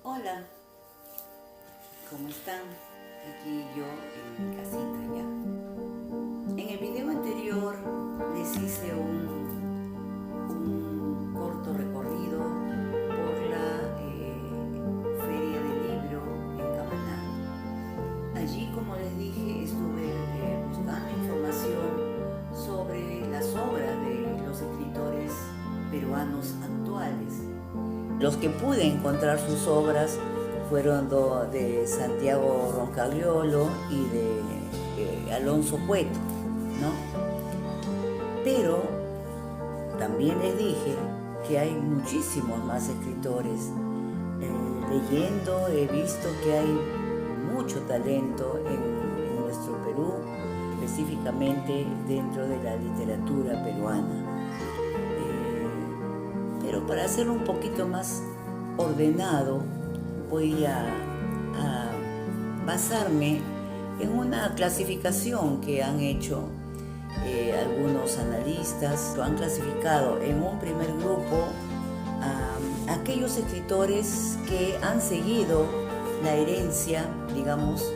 Hola, ¿cómo están? Aquí yo en mi casita ya. En el video anterior les hice un corto recorrido por la Feria del Libro en Camaná. Allí, como les dije, estuve buscando información sobre las obras de los escritores peruanos actuales. Los que pude encontrar sus obras fueron de Santiago Roncagliolo y de Alonso Cueto, ¿no? Pero también les dije que hay muchísimos más escritores. Leyendo he visto que hay mucho talento en nuestro Perú, específicamente dentro de la literatura peruana. Pero para hacerlo un poquito más ordenado, voy a basarme en una clasificación que han hecho algunos analistas. Lo han clasificado en un primer grupo a aquellos escritores que han seguido la herencia, digamos,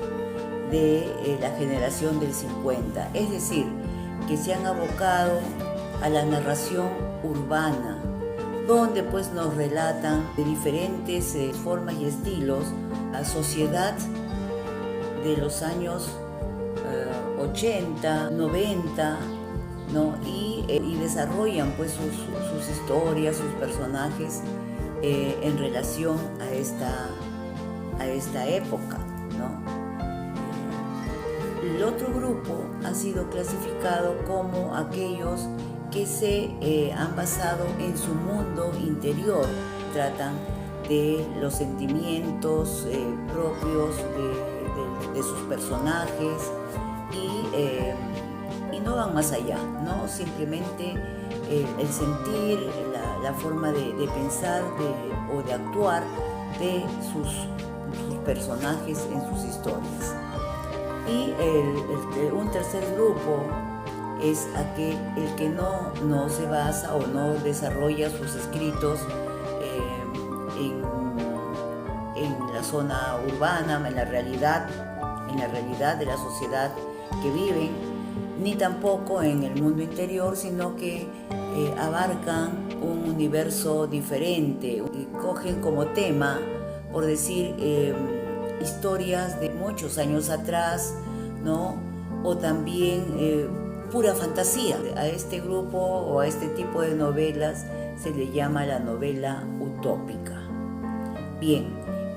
de la generación del 50, es decir, que se han abocado a la narración urbana, donde pues nos relatan de diferentes formas y estilos la sociedad de los años 80, 90, ¿no? y desarrollan pues sus historias, sus personajes en relación a esta época, ¿no? El otro grupo ha sido clasificado como aquellos que se han basado en su mundo interior, tratan de los sentimientos propios de sus personajes y no van más allá, ¿no? Simplemente el sentir, la forma de pensar o de actuar de sus personajes en sus historias. Y un tercer grupo es el que no se basa o no desarrolla sus escritos en la zona urbana, en la realidad de la sociedad que viven, ni tampoco en el mundo interior, sino que abarcan un universo diferente y cogen como tema, por decir, historias de muchos años atrás, ¿no? O también pura fantasía. A este grupo o a este tipo de novelas se le llama la novela utópica. Bien,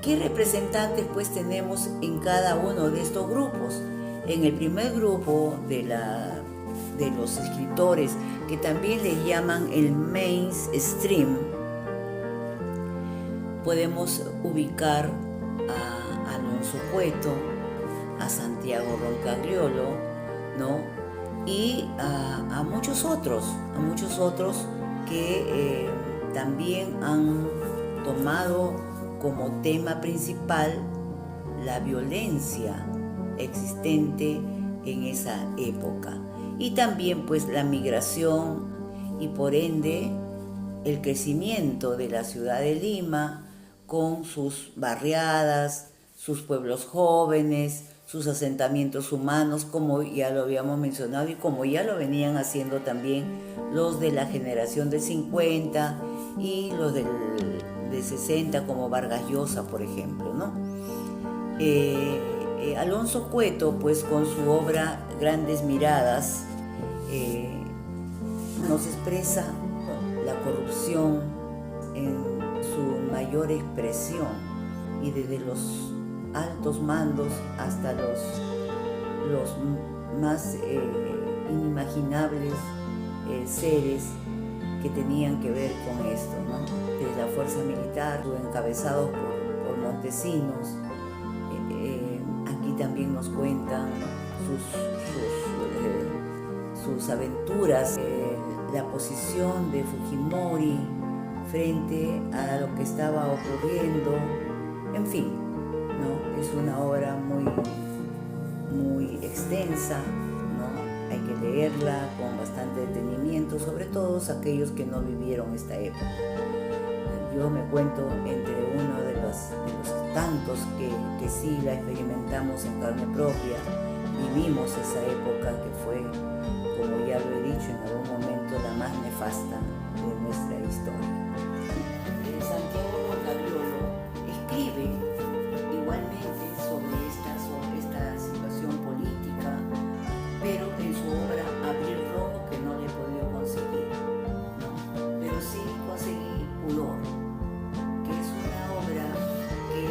¿qué representantes pues tenemos en cada uno de estos grupos? En el primer grupo de los escritores, que también le llaman el mainstream, podemos ubicar a Alonso Cueto, a Santiago Roncagliolo, ¿no? Y a muchos otros que también han tomado como tema principal la violencia existente en esa época y también pues la migración y por ende el crecimiento de la ciudad de Lima con sus barriadas, sus pueblos jóvenes, sus asentamientos humanos, como ya lo habíamos mencionado y como ya lo venían haciendo también los de la generación del 50 y los de 60, como Vargas Llosa, por ejemplo, ¿no? Alonso Cueto, pues con su obra Grandes Miradas, nos expresa la corrupción en su mayor expresión y desde los altos mandos hasta los más inimaginables seres que tenían que ver con esto, ¿no? Desde la fuerza militar, encabezados por Montesinos. Aquí también nos cuentan sus aventuras, la posición de Fujimori frente a lo que estaba ocurriendo, en fin, ¿no? Es una obra muy extensa, ¿no? Hay que leerla con bastante detenimiento, sobre todo aquellos que no vivieron esta época. Yo me cuento entre uno de de los tantos que sí la experimentamos en carne propia, vivimos esa época que fue, como ya lo he dicho en algún momento, la más nefasta de nuestra historia. Santiago Mortariolo escribe igualmente sobre esta situación política, pero en su obra Abril Rojo, que no le he podido conseguir, ¿no? Pero sí conseguí Pudor, que es una obra que,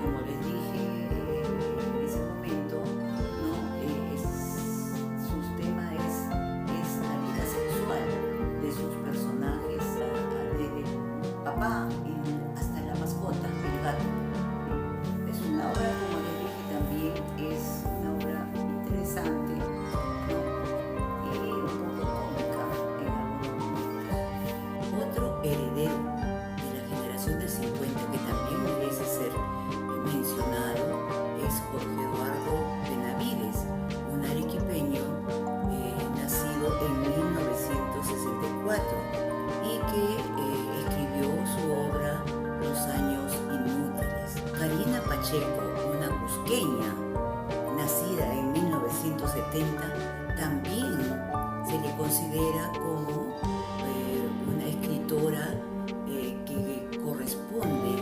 como les dije en ese momento, ¿no? Su tema es la vida sexual de sus personajes, desde papá hasta la mascota, el gato. Es una obra, como les dije, también es una obra interesante, ¿no? Y un poco cómica en algunos momentos. Otro heredero de la generación del 50 que también merece ser mencionado es Jorge Eduardo Benavides, un arequipeño nacido en 1964 y que escribió su obra Los años inútiles. Karina Pacheco, una cusqueña nacida en 1970, también se le considera como una escritora que corresponde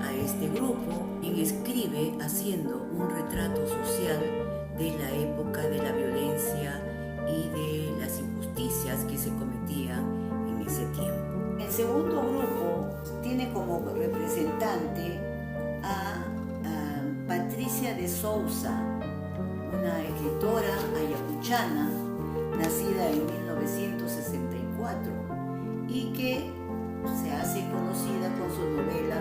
a este grupo, quien escribe haciendo un retrato social de la época de la violencia y de las injusticias que se cometían en ese tiempo. El segundo grupo tiene como representante a Patricia de Souza, una escritora ayacuchana nacida en 1964 y que se hace conocida con su novela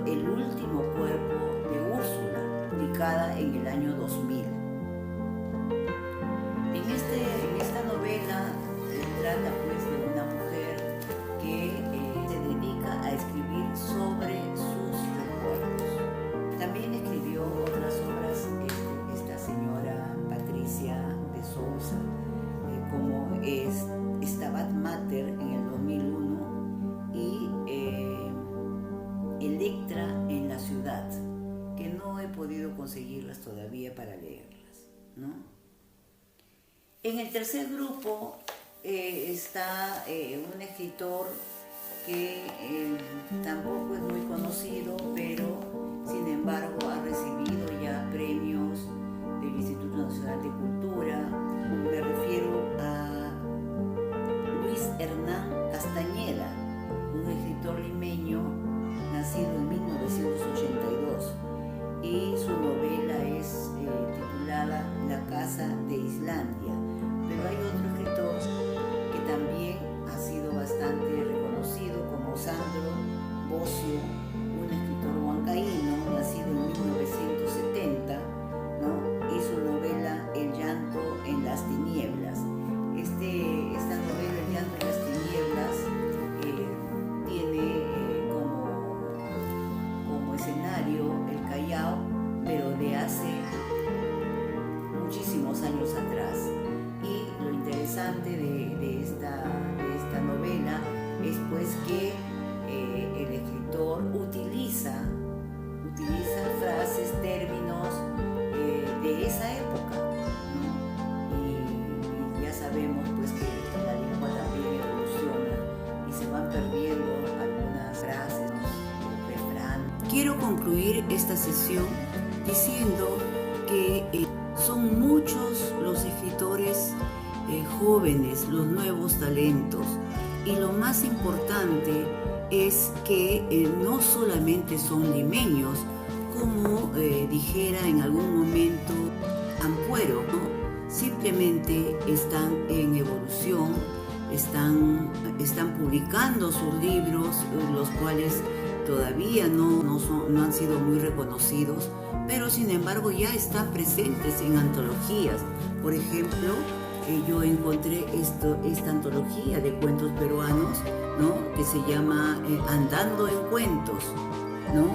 El último cuerpo de Úrsula, publicada en el año 2000. En esta novela trata pues de una mujer que se dedica a escribir sobre sus recuerdos. También escribió otras obras esta señora Patricia de Souza, como es Stabat Mater en el 2001 y Electra en la ciudad, que no he podido conseguirlas todavía para leerlas, ¿no? En el tercer grupo está un escritor que tampoco es muy conocido, pero sin embargo ha recibido ya premios del Instituto Nacional de Cultura. Me refiero a Luis Hernán Castañeda, un escritor limeño nacido en 1982, y su novela es titulada La Casa de Islandia. Pero hay otro escritor que también ha sido bastante reconocido, como Sandro Bocio, un escritor huancaíno nacido en 1970, ¿no? Y su novela El llanto en las tinieblas. Esta novela El llanto en las tinieblas tiene como escenario el Callao, pero de hace muchísimos años atrás. Y lo interesante de esta novela es pues que el escritor utiliza frases, términos de esa época, ¿no? Y ya sabemos pues que la lengua también evoluciona y se van perdiendo algunas frases, refranes. Quiero concluir esta sesión diciendo que son muchos los escritores jóvenes, los nuevos talentos, y lo más importante es que no solamente son limeños, como dijera en algún momento Ampuero, ¿no? Simplemente están en evolución, están publicando sus libros, los cuales todavía no han sido muy reconocidos, pero sin embargo ya están presentes en antologías. Por ejemplo, yo encontré esta antología de cuentos peruanos, ¿no? Que se llama Andando en Cuentos, ¿no?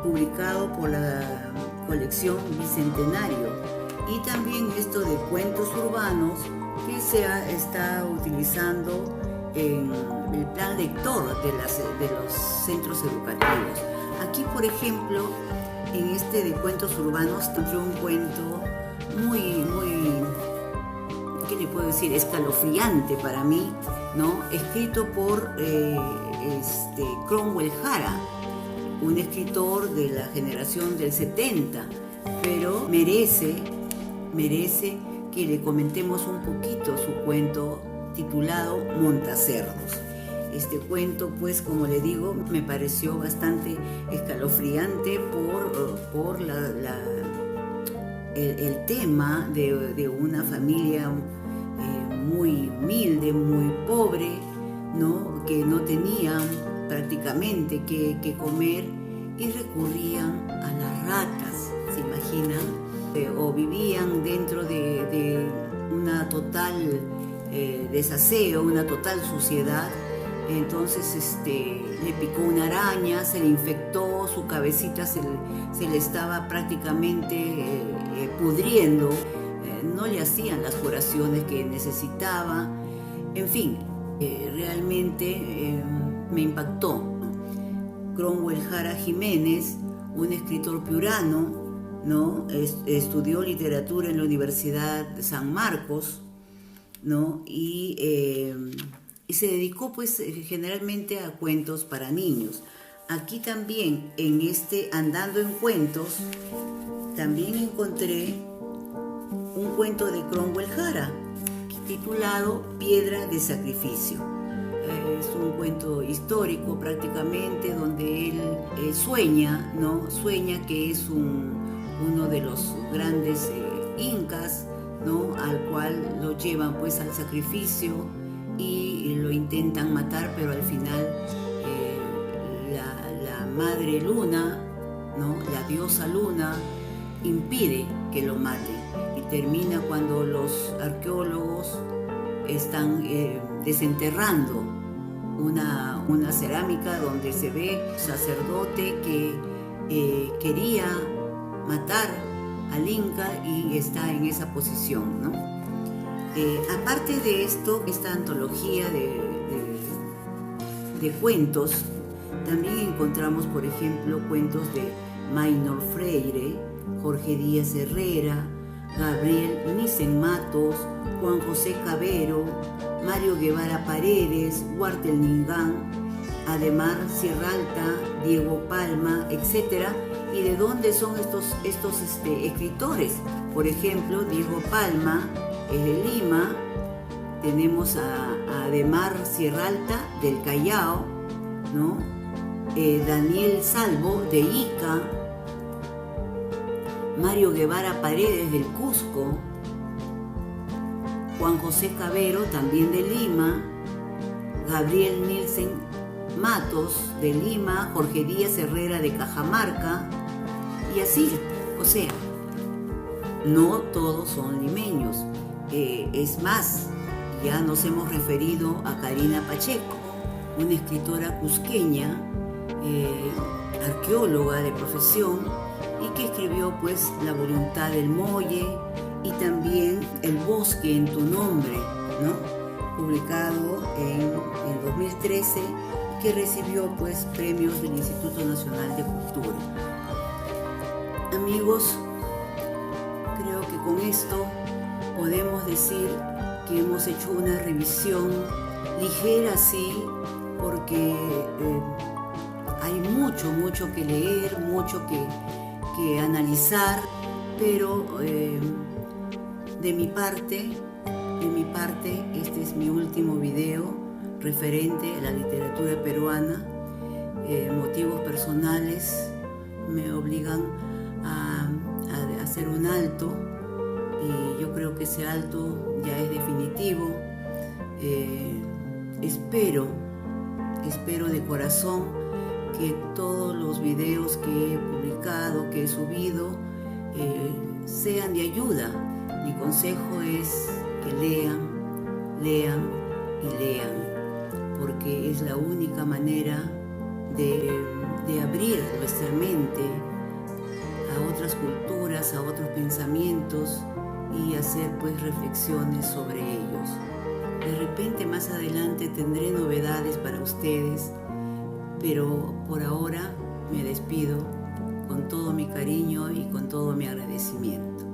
Publicado por la colección Bicentenario, y también esto de cuentos urbanos que se está utilizando en el plan lector de los centros educativos. Aquí, por ejemplo, en este de cuentos urbanos, encontré un cuento muy, ¿qué le puedo decir? Escalofriante para mí, ¿no? Escrito por Cromwell Jara, un escritor de la generación del 70, pero merece que le comentemos un poquito su cuento titulado Montacerdos. Este cuento, pues, como le digo, me pareció bastante escalofriante por el tema de una familia muy humilde, muy pobre, ¿no? Que no tenían prácticamente que comer y recurrían a las ratas, ¿se imaginan? O vivían dentro de una total desaseo, una total suciedad. Entonces le picó una araña, se le infectó, su cabecita se le estaba prácticamente pudriendo, no le hacían las curaciones que necesitaba. En fin, realmente me impactó. Cromwell Jara Jiménez, un escritor piurano, ¿no? Estudió literatura en la Universidad de San Marcos, ¿no? Y se dedicó, pues, generalmente a cuentos para niños. Aquí también, en Andando en Cuentos, también encontré un cuento de Cromwell Jara titulado Piedra de Sacrificio. Es un cuento histórico prácticamente, donde él sueña, ¿no? Sueña que es uno de los grandes incas, ¿no? Al cual lo llevan, pues, al sacrificio y lo intentan matar, pero al final la madre luna, ¿no? La diosa luna impide que lo maten, y termina cuando los arqueólogos están desenterrando una cerámica donde se ve un sacerdote que quería matar al inca y está en esa posición, ¿no? Aparte de esto, esta antología de cuentos, también encontramos, por ejemplo, cuentos de Maynor Freire, Jorge Díaz Herrera, Gabriel Nissen Matos, Juan José Cabero, Mario Guevara Paredes, Walter Ningán, Ademar Sierra Alta, Diego Palma, etc. ¿Y de dónde son estos escritores? Por ejemplo, Diego Palma es de Lima, tenemos a Ademar Sierra Alta del Callao, ¿no? Daniel Salvo de Ica, Mario Guevara Paredes del Cusco, Juan José Cabero también de Lima, Gabriel Nissen Matos de Lima, Jorge Díaz Herrera de Cajamarca, y así, o sea, no todos son limeños. Es más, ya nos hemos referido a Karina Pacheco, una escritora cusqueña, arqueóloga de profesión, y que escribió, pues, La voluntad del Molle y también El bosque en tu nombre, ¿no? Publicado en 2013, que recibió, pues, premios del Instituto Nacional de Cultura. Amigos, creo que con esto podemos decir que hemos hecho una revisión ligera, sí, porque hay mucho que leer, mucho que analizar, pero de mi parte, este es mi último video referente a la literatura peruana. Motivos personales me obligan a hacer un alto, y yo creo que ese alto ya es definitivo. Espero de corazón que todos los videos que he publicado, que he subido, sean de ayuda. Mi consejo es que lean y lean, porque es la única manera de abrir nuestra mente a otras culturas, a otros pensamientos, y hacer, pues, reflexiones sobre ellos. De repente más adelante tendré novedades para ustedes, pero por ahora me despido con todo mi cariño y con todo mi agradecimiento.